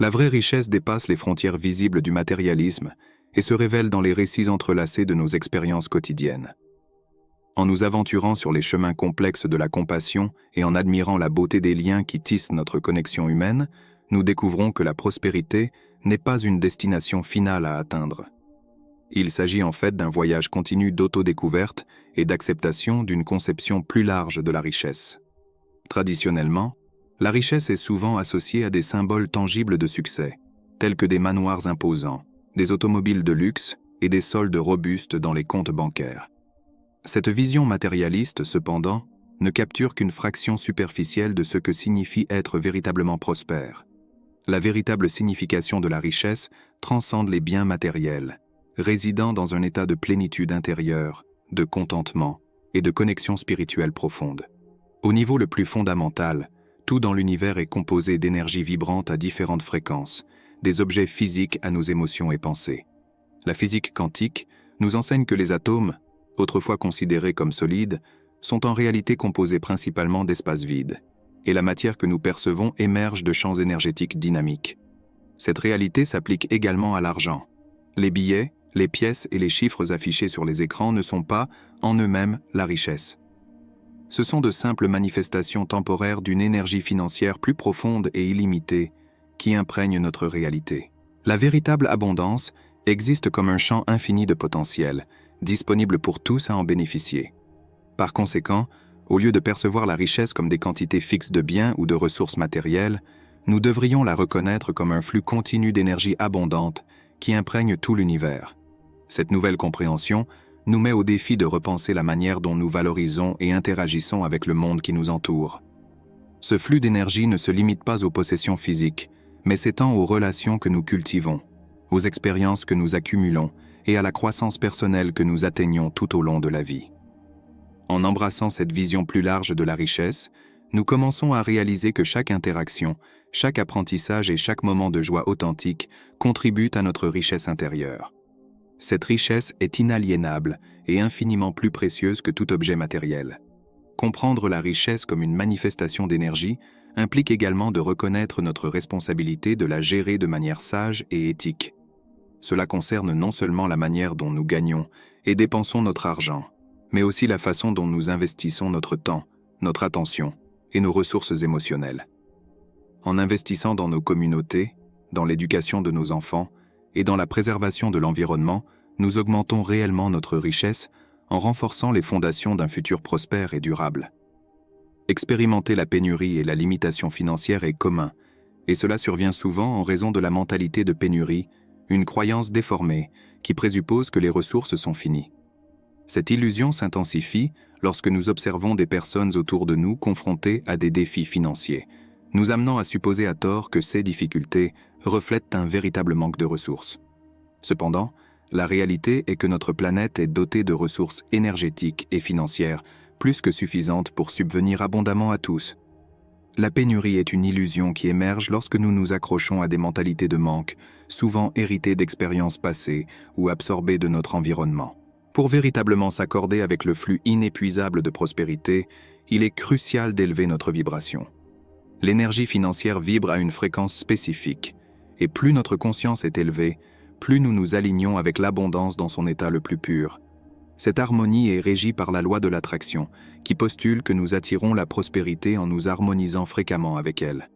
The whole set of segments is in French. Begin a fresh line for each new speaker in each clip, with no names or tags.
La vraie richesse dépasse les frontières visibles du matérialisme et se révèle dans les récits entrelacés de nos expériences quotidiennes. En nous aventurant sur les chemins complexes de la compassion et en admirant la beauté des liens qui tissent notre connexion humaine, nous découvrons que la prospérité n'est pas une destination finale à atteindre. Il s'agit en fait d'un voyage continu d'autodécouverte et d'acceptation d'une conception plus large de la richesse. Traditionnellement, la richesse est souvent associée à des symboles tangibles de succès, tels que des manoirs imposants, des automobiles de luxe et des soldes robustes dans les comptes bancaires. Cette vision matérialiste, cependant, ne capture qu'une fraction superficielle de ce que signifie être véritablement prospère. La véritable signification de la richesse transcende les biens matériels, résidant dans un état de plénitude intérieure, de contentement et de connexion spirituelle profonde. Au niveau le plus fondamental, tout dans l'univers est composé d'énergie vibrante à différentes fréquences, des objets physiques à nos émotions et pensées. La physique quantique nous enseigne que les atomes, autrefois considérés comme solides, sont en réalité composés principalement d'espaces vides, et la matière que nous percevons émerge de champs énergétiques dynamiques. Cette réalité s'applique également à l'argent. Les billets, les pièces et les chiffres affichés sur les écrans ne sont pas, en eux-mêmes, la richesse. Ce sont de simples manifestations temporaires d'une énergie financière plus profonde et illimitée qui imprègne notre réalité. La véritable abondance existe comme un champ infini de potentiel, disponible pour tous à en bénéficier. Par conséquent, au lieu de percevoir la richesse comme des quantités fixes de biens ou de ressources matérielles, nous devrions la reconnaître comme un flux continu d'énergie abondante qui imprègne tout l'univers. Cette nouvelle compréhension nous met au défi de repenser la manière dont nous valorisons et interagissons avec le monde qui nous entoure. Ce flux d'énergie ne se limite pas aux possessions physiques, mais s'étend aux relations que nous cultivons, aux expériences que nous accumulons et à la croissance personnelle que nous atteignons tout au long de la vie. En embrassant cette vision plus large de la richesse, nous commençons à réaliser que chaque interaction, chaque apprentissage et chaque moment de joie authentique contribuent à notre richesse intérieure. Cette richesse est inaliénable et infiniment plus précieuse que tout objet matériel. Comprendre la richesse comme une manifestation d'énergie implique également de reconnaître notre responsabilité de la gérer de manière sage et éthique. Cela concerne non seulement la manière dont nous gagnons et dépensons notre argent, mais aussi la façon dont nous investissons notre temps, notre attention et nos ressources émotionnelles. En investissant dans nos communautés, dans l'éducation de nos enfants et dans la préservation de l'environnement, nous augmentons réellement notre richesse en renforçant les fondations d'un futur prospère et durable. Expérimenter la pénurie et la limitation financière est commun, et cela survient souvent en raison de la mentalité de pénurie, une croyance déformée qui présuppose que les ressources sont finies. Cette illusion s'intensifie lorsque nous observons des personnes autour de nous confrontées à des défis financiers, nous amenant à supposer à tort que ces difficultés reflètent un véritable manque de ressources. Cependant, la réalité est que notre planète est dotée de ressources énergétiques et financières plus que suffisantes pour subvenir abondamment à tous. La pénurie est une illusion qui émerge lorsque nous nous accrochons à des mentalités de manque, souvent héritées d'expériences passées ou absorbées de notre environnement. Pour véritablement s'accorder avec le flux inépuisable de prospérité, il est crucial d'élever notre vibration. L'énergie financière vibre à une fréquence spécifique, et plus notre conscience est élevée, plus nous nous alignons avec l'abondance dans son état le plus pur. Cette harmonie est régie par la loi de l'attraction, qui postule que nous attirons la prospérité en nous harmonisant fréquemment avec elle.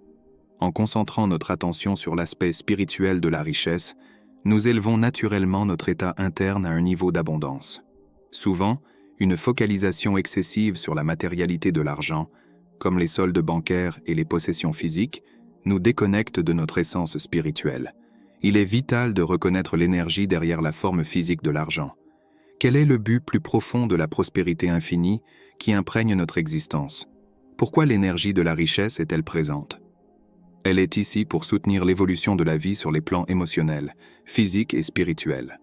En concentrant notre attention sur l'aspect spirituel de la richesse, nous élevons naturellement notre état interne à un niveau d'abondance. Souvent, une focalisation excessive sur la matérialité de l'argent, comme les soldes bancaires et les possessions physiques, nous déconnecte de notre essence spirituelle. Il est vital de reconnaître l'énergie derrière la forme physique de l'argent. Quel est le but plus profond de la prospérité infinie qui imprègne notre existence? Pourquoi l'énergie de la richesse est-elle présente? Elle est ici pour soutenir l'évolution de la vie sur les plans émotionnels, physiques et spirituels.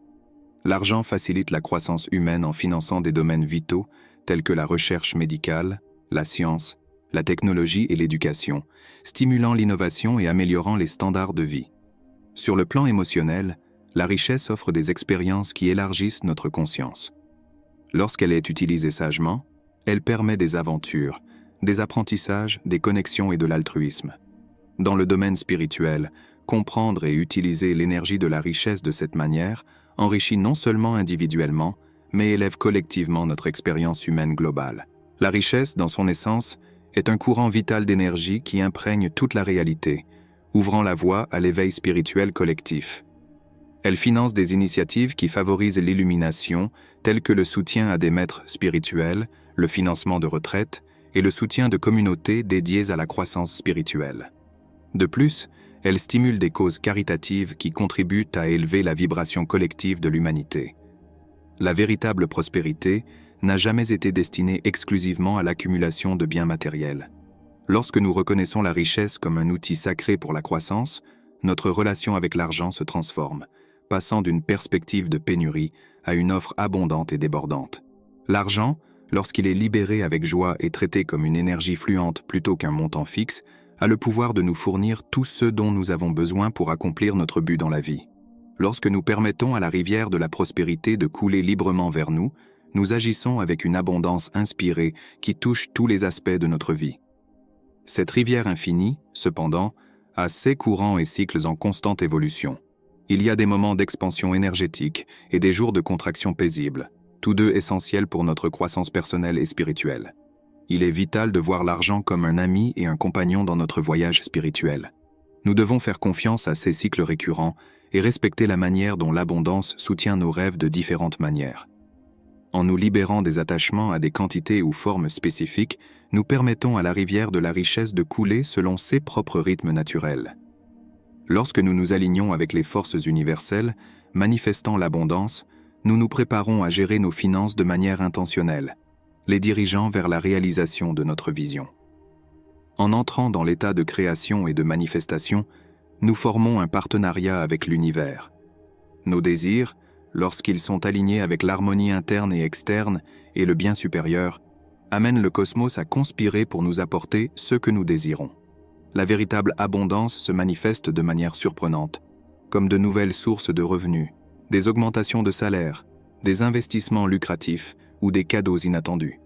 L'argent facilite la croissance humaine en finançant des domaines vitaux tels que la recherche médicale, la science, la technologie et l'éducation, stimulant l'innovation et améliorant les standards de vie. Sur le plan émotionnel, la richesse offre des expériences qui élargissent notre conscience. Lorsqu'elle est utilisée sagement, elle permet des aventures, des apprentissages, des connexions et de l'altruisme. Dans le domaine spirituel, comprendre et utiliser l'énergie de la richesse de cette manière enrichit non seulement individuellement, mais élève collectivement notre expérience humaine globale. La richesse, dans son essence, est un courant vital d'énergie qui imprègne toute la réalité, ouvrant la voie à l'éveil spirituel collectif. Elle finance des initiatives qui favorisent l'illumination, telles que le soutien à des maîtres spirituels, le financement de retraites et le soutien de communautés dédiées à la croissance spirituelle. De plus, elle stimule des causes caritatives qui contribuent à élever la vibration collective de l'humanité. La véritable prospérité n'a jamais été destinée exclusivement à l'accumulation de biens matériels. Lorsque nous reconnaissons la richesse comme un outil sacré pour la croissance, notre relation avec l'argent se transforme, passant d'une perspective de pénurie à une offre abondante et débordante. L'argent, lorsqu'il est libéré avec joie et traité comme une énergie fluente plutôt qu'un montant fixe, a le pouvoir de nous fournir tout ce dont nous avons besoin pour accomplir notre but dans la vie. Lorsque nous permettons à la rivière de la prospérité de couler librement vers nous, nous agissons avec une abondance inspirée qui touche tous les aspects de notre vie. Cette rivière infinie, cependant, a ses courants et cycles en constante évolution. Il y a des moments d'expansion énergétique et des jours de contraction paisible, tous deux essentiels pour notre croissance personnelle et spirituelle. Il est vital de voir l'argent comme un ami et un compagnon dans notre voyage spirituel. Nous devons faire confiance à ces cycles récurrents et respecter la manière dont l'abondance soutient nos rêves de différentes manières. En nous libérant des attachements à des quantités ou formes spécifiques, nous permettons à la rivière de la richesse de couler selon ses propres rythmes naturels. Lorsque nous nous alignons avec les forces universelles, manifestant l'abondance, nous nous préparons à gérer nos finances de manière intentionnelle, les dirigeant vers la réalisation de notre vision. En entrant dans l'état de création et de manifestation, nous formons un partenariat avec l'univers. Nos désirs, lorsqu'ils sont alignés avec l'harmonie interne et externe et le bien supérieur, amènent le cosmos à conspirer pour nous apporter ce que nous désirons. La véritable abondance se manifeste de manière surprenante, comme de nouvelles sources de revenus, des augmentations de salaire, des investissements lucratifs ou des cadeaux inattendus.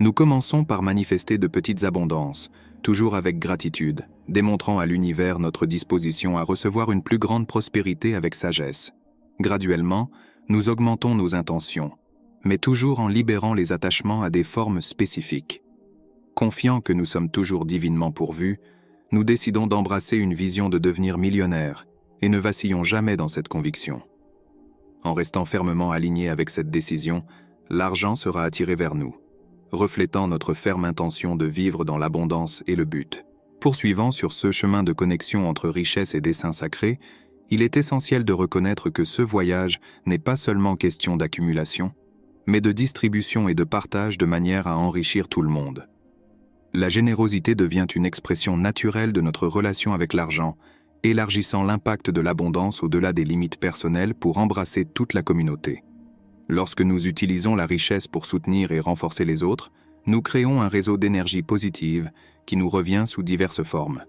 Nous commençons par manifester de petites abondances, toujours avec gratitude, démontrant à l'univers notre disposition à recevoir une plus grande prospérité avec sagesse. Graduellement, nous augmentons nos intentions, mais toujours en libérant les attachements à des formes spécifiques. Confiants que nous sommes toujours divinement pourvus, nous décidons d'embrasser une vision de devenir millionnaire et ne vacillons jamais dans cette conviction. En restant fermement alignés avec cette décision, l'argent sera attiré vers nous, reflétant notre ferme intention de vivre dans l'abondance et le but. Poursuivant sur ce chemin de connexion entre richesse et dessein sacré, il est essentiel de reconnaître que ce voyage n'est pas seulement question d'accumulation, mais de distribution et de partage de manière à enrichir tout le monde. La générosité devient une expression naturelle de notre relation avec l'argent, élargissant l'impact de l'abondance au-delà des limites personnelles pour embrasser toute la communauté. Lorsque nous utilisons la richesse pour soutenir et renforcer les autres, nous créons un réseau d'énergie positive qui nous revient sous diverses formes.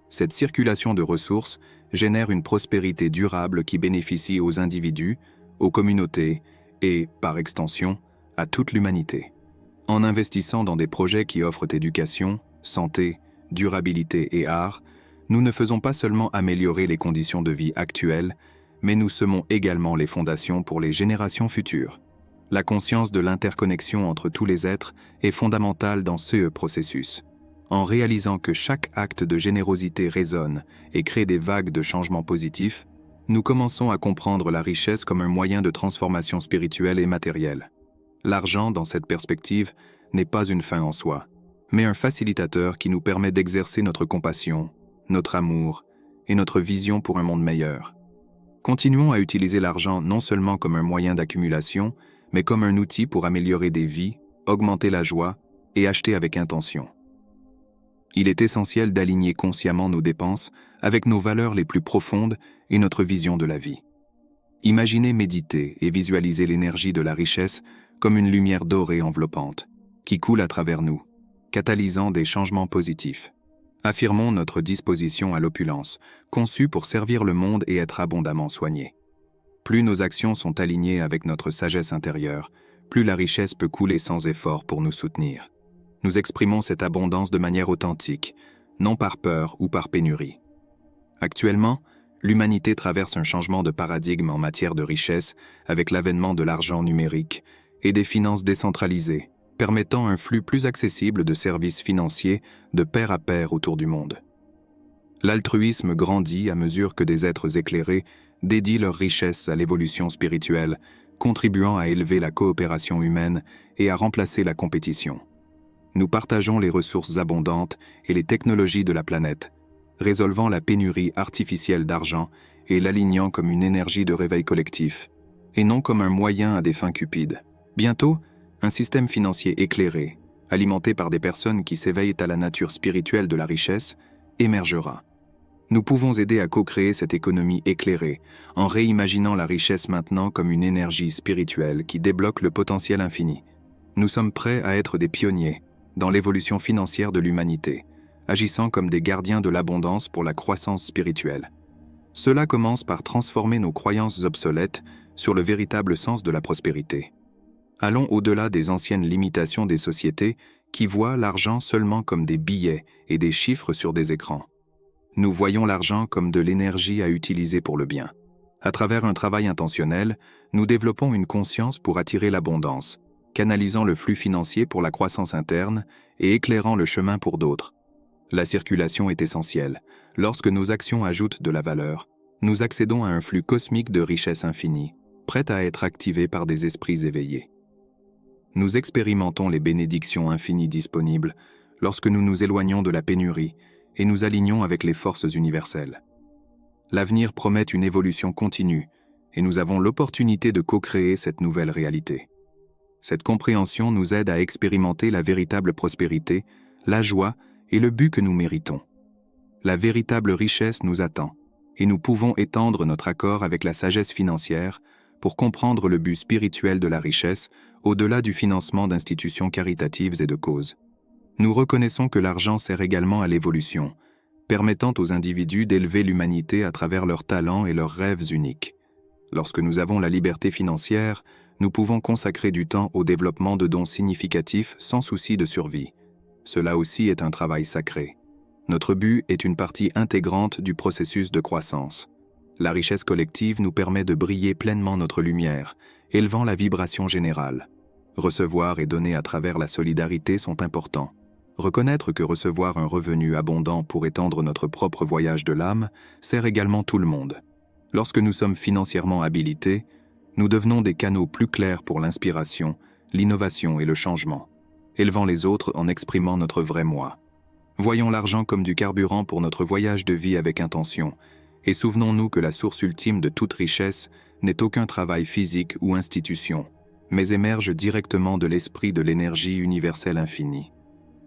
Cette circulation de ressources génère une prospérité durable qui bénéficie aux individus, aux communautés et, par extension, à toute l'humanité. En investissant dans des projets qui offrent éducation, santé, durabilité et art, nous ne faisons pas seulement améliorer les conditions de vie actuelles, mais nous semons également les fondations pour les générations futures. La conscience de l'interconnexion entre tous les êtres est fondamentale dans ce processus. En réalisant que chaque acte de générosité résonne et crée des vagues de changements positifs, nous commençons à comprendre la richesse comme un moyen de transformation spirituelle et matérielle. L'argent, dans cette perspective, n'est pas une fin en soi, mais un facilitateur qui nous permet d'exercer notre compassion, notre amour et notre vision pour un monde meilleur. Continuons à utiliser l'argent non seulement comme un moyen d'accumulation, mais comme un outil pour améliorer des vies, augmenter la joie et acheter avec intention. Il est essentiel d'aligner consciemment nos dépenses avec nos valeurs les plus profondes et notre vision de la vie. Imaginez méditer et visualiser l'énergie de la richesse comme une lumière dorée enveloppante, qui coule à travers nous, catalysant des changements positifs. Affirmons notre disposition à l'opulence, conçue pour servir le monde et être abondamment soignée. Plus nos actions sont alignées avec notre sagesse intérieure, plus la richesse peut couler sans effort pour nous soutenir. Nous exprimons cette abondance de manière authentique, non par peur ou par pénurie. Actuellement, l'humanité traverse un changement de paradigme en matière de richesse avec l'avènement de l'argent numérique et des finances décentralisées, permettant un flux plus accessible de services financiers de pair à pair autour du monde. L'altruisme grandit à mesure que des êtres éclairés dédient leur richesse à l'évolution spirituelle, contribuant à élever la coopération humaine et à remplacer la compétition. Nous partageons les ressources abondantes et les technologies de la planète, résolvant la pénurie artificielle d'argent et l'alignant comme une énergie de réveil collectif, et non comme un moyen à des fins cupides. Bientôt, un système financier éclairé, alimenté par des personnes qui s'éveillent à la nature spirituelle de la richesse, émergera. Nous pouvons aider à co-créer cette économie éclairée, en réimaginant la richesse maintenant comme une énergie spirituelle qui débloque le potentiel infini. Nous sommes prêts à être des pionniers dans l'évolution financière de l'humanité, agissant comme des gardiens de l'abondance pour la croissance spirituelle. Cela commence par transformer nos croyances obsolètes sur le véritable sens de la prospérité. Allons au-delà des anciennes limitations des sociétés qui voient l'argent seulement comme des billets et des chiffres sur des écrans. Nous voyons l'argent comme de l'énergie à utiliser pour le bien. À travers un travail intentionnel, nous développons une conscience pour attirer l'abondance, canalisant le flux financier pour la croissance interne et éclairant le chemin pour d'autres. La circulation est essentielle. Lorsque nos actions ajoutent de la valeur, nous accédons à un flux cosmique de richesse infinie, prêt à être activé par des esprits éveillés. Nous expérimentons les bénédictions infinies disponibles lorsque nous nous éloignons de la pénurie et nous alignons avec les forces universelles. L'avenir promet une évolution continue et nous avons l'opportunité de co-créer cette nouvelle réalité. Cette compréhension nous aide à expérimenter la véritable prospérité, la joie et le but que nous méritons. La véritable richesse nous attend, et nous pouvons étendre notre accord avec la sagesse financière pour comprendre le but spirituel de la richesse au-delà du financement d'institutions caritatives et de causes. Nous reconnaissons que l'argent sert également à l'évolution, permettant aux individus d'élever l'humanité à travers leurs talents et leurs rêves uniques. Lorsque nous avons la liberté financière, nous pouvons consacrer du temps au développement de dons significatifs sans souci de survie. Cela aussi est un travail sacré. Notre but est une partie intégrante du processus de croissance. La richesse collective nous permet de briller pleinement notre lumière, élevant la vibration générale. Recevoir et donner à travers la solidarité sont importants. Reconnaître que recevoir un revenu abondant pour étendre notre propre voyage de l'âme sert également tout le monde. Lorsque nous sommes financièrement habilités, nous devenons des canaux plus clairs pour l'inspiration, l'innovation et le changement, élevant les autres en exprimant notre vrai moi. Voyons l'argent comme du carburant pour notre voyage de vie avec intention, et souvenons-nous que la source ultime de toute richesse n'est aucun travail physique ou institution, mais émerge directement de l'esprit de l'énergie universelle infinie.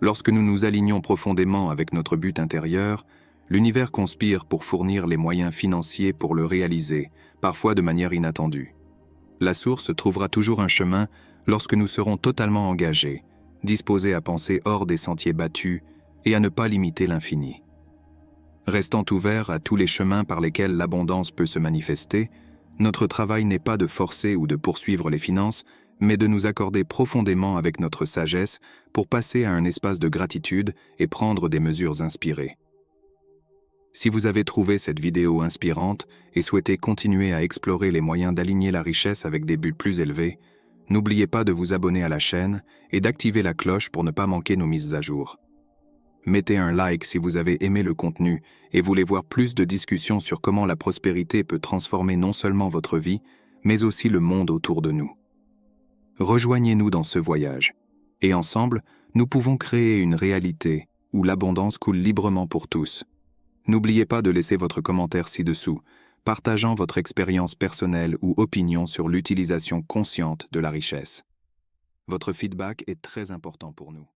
Lorsque nous nous alignons profondément avec notre but intérieur, l'univers conspire pour fournir les moyens financiers pour le réaliser, parfois de manière inattendue. La source trouvera toujours un chemin lorsque nous serons totalement engagés, disposés à penser hors des sentiers battus et à ne pas limiter l'infini. Restant ouverts à tous les chemins par lesquels l'abondance peut se manifester, notre travail n'est pas de forcer ou de poursuivre les finances, mais de nous accorder profondément avec notre sagesse pour passer à un espace de gratitude et prendre des mesures inspirées. Si vous avez trouvé cette vidéo inspirante et souhaitez continuer à explorer les moyens d'aligner la richesse avec des buts plus élevés, n'oubliez pas de vous abonner à la chaîne et d'activer la cloche pour ne pas manquer nos mises à jour. Mettez un like si vous avez aimé le contenu et voulez voir plus de discussions sur comment la prospérité peut transformer non seulement votre vie, mais aussi le monde autour de nous. Rejoignez-nous dans ce voyage, et ensemble, nous pouvons créer une réalité où l'abondance coule librement pour tous. N'oubliez pas de laisser votre commentaire ci-dessous, partageant votre expérience personnelle ou opinion sur l'utilisation consciente de la richesse. Votre feedback est très important pour nous.